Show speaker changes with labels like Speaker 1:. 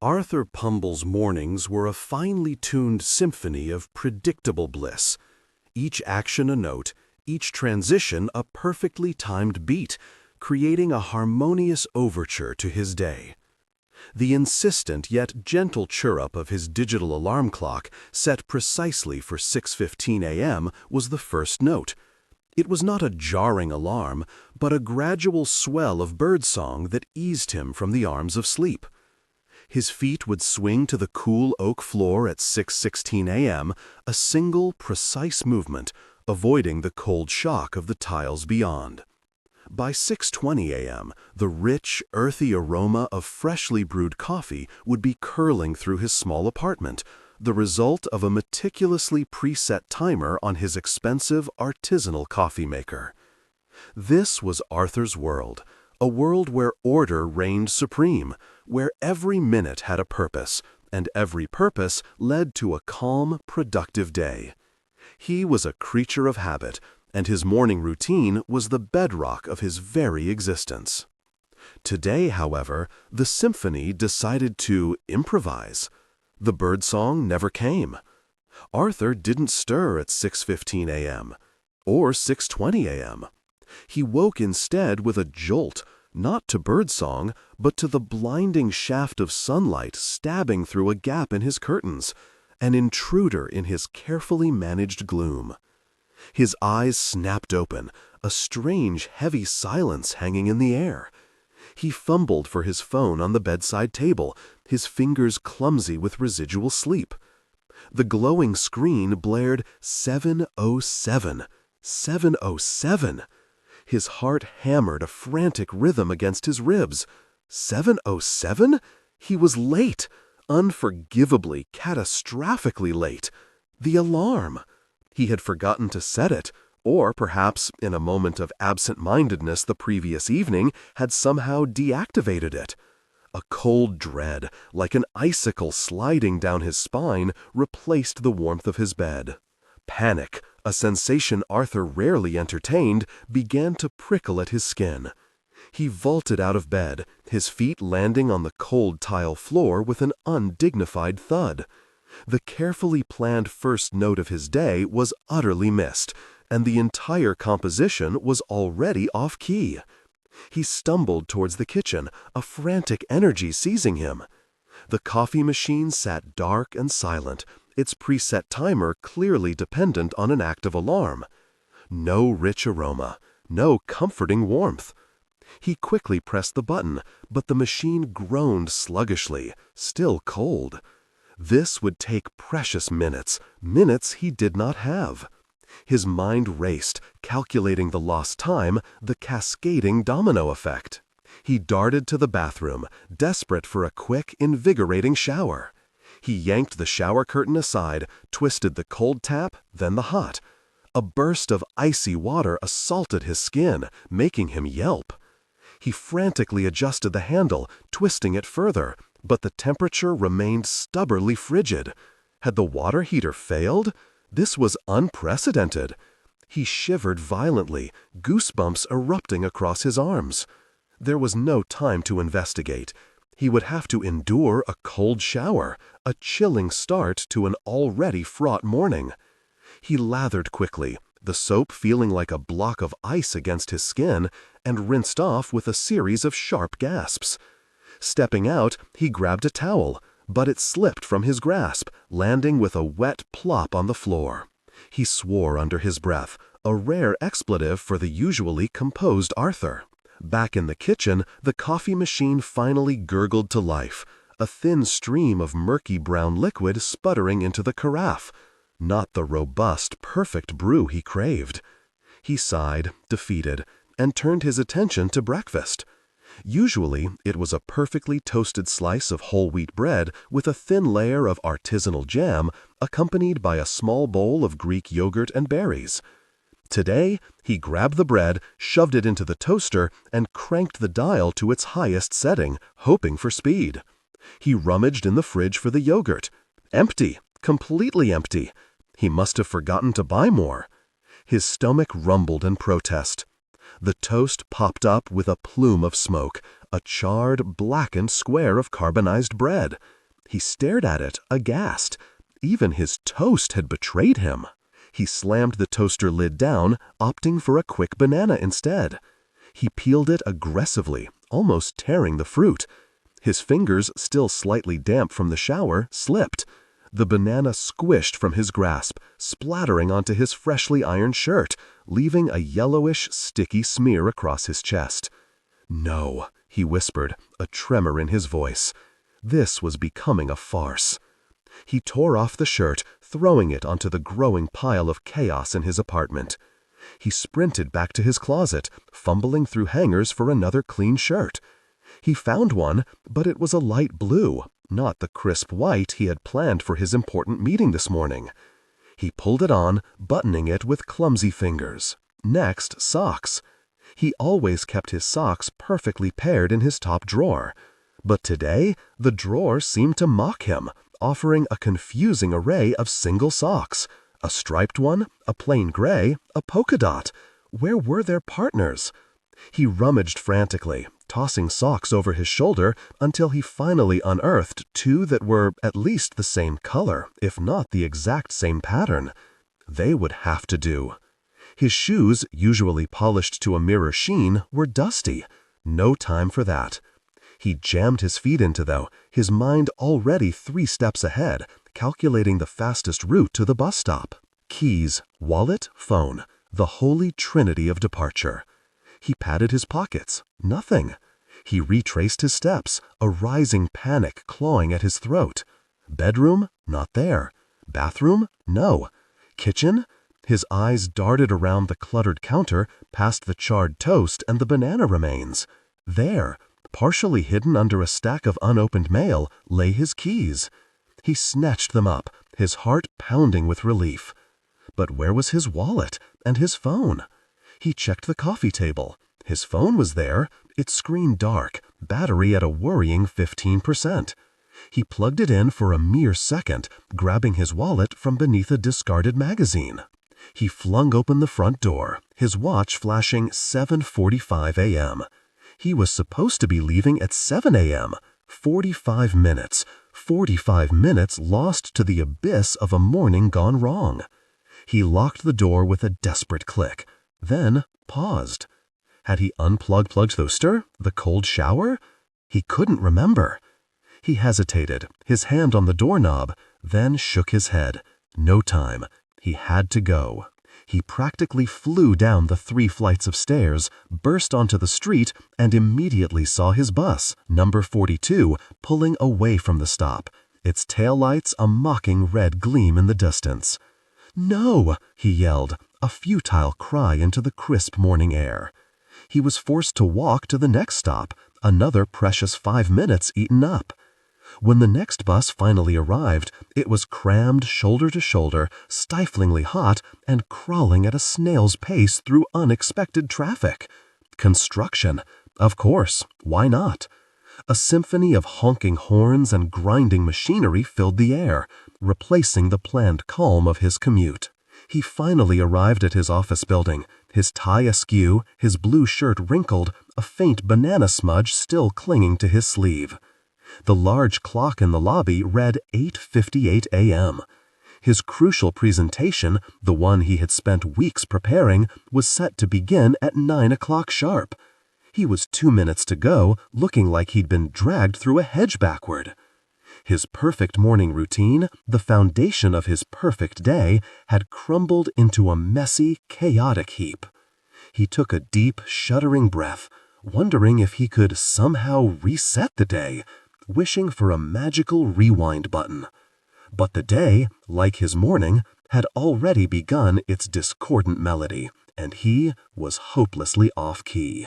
Speaker 1: Arthur Pumble's mornings were a finely tuned symphony of predictable bliss. Each action a note, each transition a perfectly timed beat, creating a harmonious overture to his day. The insistent yet gentle chirrup of his digital alarm clock, set precisely for 6:15 a.m., was the first note. It was not a jarring alarm, but a gradual swell of birdsong that eased him from the arms of sleep. His feet would swing to the cool oak floor at 6:16 a.m., a single, precise movement, avoiding the cold shock of the tiles beyond. By 6:20 a.m., the rich, earthy aroma of freshly brewed coffee would be curling through his small apartment, the result of a meticulously preset timer on his expensive artisanal coffee maker. This was Arthur's world, a world where order reigned supreme, where every minute had a purpose, and every purpose led to a calm, productive day. He was a creature of habit, and his morning routine was the bedrock of his very existence. Today, however, the symphony decided to improvise. The birdsong never came. Arthur didn't stir at 6:15 a.m. or 6:20 a.m. He woke instead with a jolt, not to birdsong, but to the blinding shaft of sunlight stabbing through a gap in his curtains, an intruder in his carefully managed gloom. His eyes snapped open, a strange, heavy silence hanging in the air. He fumbled for his phone on the bedside table, his fingers clumsy with residual sleep. The glowing screen blared 7:07. 7:07! His heart hammered a frantic rhythm against his ribs. 7:07? He was late, unforgivably, catastrophically late. The alarm! He had forgotten to set it, or perhaps, in a moment of absent-mindedness the previous evening, had somehow deactivated it. A cold dread, like an icicle sliding down his spine, replaced the warmth of his bed. Panic, a sensation Arthur rarely entertained, began to prickle at his skin. He vaulted out of bed, his feet landing on the cold tile floor with an undignified thud. The carefully planned first note of his day was utterly missed, and the entire composition was already off-key. He stumbled towards the kitchen, a frantic energy seizing him. The coffee machine sat dark and silent, its preset timer clearly dependent on an active alarm. No rich aroma, no comforting warmth. He quickly pressed the button, but the machine groaned sluggishly, still cold. This would take precious minutes, minutes he did not have. His mind raced, calculating the lost time, the cascading domino effect. He darted to the bathroom, desperate for a quick, invigorating shower. He yanked the shower curtain aside, twisted the cold tap, then the hot. A burst of icy water assaulted his skin, making him yelp. He frantically adjusted the handle, twisting it further, but the temperature remained stubbornly frigid. Had the water heater failed? This was unprecedented. He shivered violently, goosebumps erupting across his arms. There was no time to investigate. He would have to endure a cold shower, a chilling start to an already fraught morning. He lathered quickly, the soap feeling like a block of ice against his skin, and rinsed off with a series of sharp gasps. Stepping out, he grabbed a towel, but it slipped from his grasp, landing with a wet plop on the floor. He swore under his breath, a rare expletive for the usually composed Arthur. Back in the kitchen, the coffee machine finally gurgled to life, a thin stream of murky brown liquid sputtering into the carafe. Not the robust, perfect brew he craved. He sighed, defeated, and turned his attention to breakfast. Usually, it was a perfectly toasted slice of whole wheat bread with a thin layer of artisanal jam, accompanied by a small bowl of Greek yogurt and berries. Today, he grabbed the bread, shoved it into the toaster, and cranked the dial to its highest setting, hoping for speed. He rummaged in the fridge for the yogurt. Empty, completely empty. He must have forgotten to buy more. His stomach rumbled in protest. The toast popped up with a plume of smoke, a charred, blackened square of carbonized bread. He stared at it, aghast. Even his toast had betrayed him. He slammed the toaster lid down, opting for a quick banana instead. He peeled it aggressively, almost tearing the fruit. His fingers, still slightly damp from the shower, slipped. The banana squished from his grasp, splattering onto his freshly ironed shirt, leaving a yellowish, sticky smear across his chest. "No," he whispered, a tremor in his voice. This was becoming a farce. He tore off the shirt, throwing it onto the growing pile of chaos in his apartment. He sprinted back to his closet, fumbling through hangers for another clean shirt. He found one, but it was a light blue, not the crisp white he had planned for his important meeting this morning. He pulled it on, buttoning it with clumsy fingers. Next, socks. He always kept his socks perfectly paired in his top drawer. But today, the drawer seemed to mock him, offering a confusing array of single socks. A striped one, a plain gray, a polka dot. Where were their partners? He rummaged frantically, tossing socks over his shoulder until he finally unearthed two that were at least the same color, if not the exact same pattern. They would have to do. His shoes, usually polished to a mirror sheen, were dusty. No time for that. He jammed his feet into though, his mind already 3 steps ahead, calculating the fastest route to the bus stop. Keys, wallet, phone, the holy trinity of departure. He patted his pockets. Nothing. He retraced his steps, a rising panic clawing at his throat. Bedroom? Not there. Bathroom? No. Kitchen? His eyes darted around the cluttered counter, past the charred toast and the banana remains. There, partially hidden under a stack of unopened mail, lay his keys. He snatched them up, his heart pounding with relief. But where was his wallet and his phone? He checked the coffee table. His phone was there, its screen dark, battery at a worrying 15%. He plugged it in for a mere second, grabbing his wallet from beneath a discarded magazine. He flung open the front door, his watch flashing 7:45 a.m. He was supposed to be leaving at 7 a.m. 45 minutes. 45 minutes lost to the abyss of a morning gone wrong. He locked the door with a desperate click, then paused. Had he unplugged the toaster? The cold shower? He couldn't remember. He hesitated, his hand on the doorknob, then shook his head. No time. He had to go. He practically flew down the 3 flights of stairs, burst onto the street, and immediately saw his bus, number 42, pulling away from the stop, its taillights a mocking red gleam in the distance. "No!" he yelled, a futile cry into the crisp morning air. He was forced to walk to the next stop, another precious 5 minutes eaten up. When the next bus finally arrived, it was crammed shoulder to shoulder, stiflingly hot, and crawling at a snail's pace through unexpected traffic. Construction. Of course, why not? A symphony of honking horns and grinding machinery filled the air, replacing the planned calm of his commute. He finally arrived at his office building, his tie askew, his blue shirt wrinkled, a faint banana smudge still clinging to his sleeve. The large clock in the lobby read 8:58 a.m. His crucial presentation, the one he had spent weeks preparing, was set to begin at 9 o'clock sharp. He was 2 minutes to go, looking like he'd been dragged through a hedge backward. His perfect morning routine, the foundation of his perfect day, had crumbled into a messy, chaotic heap. He took a deep, shuddering breath, wondering if he could somehow reset the day, wishing for a magical rewind button. But the day, like his morning, had already begun its discordant melody, and he was hopelessly off-key.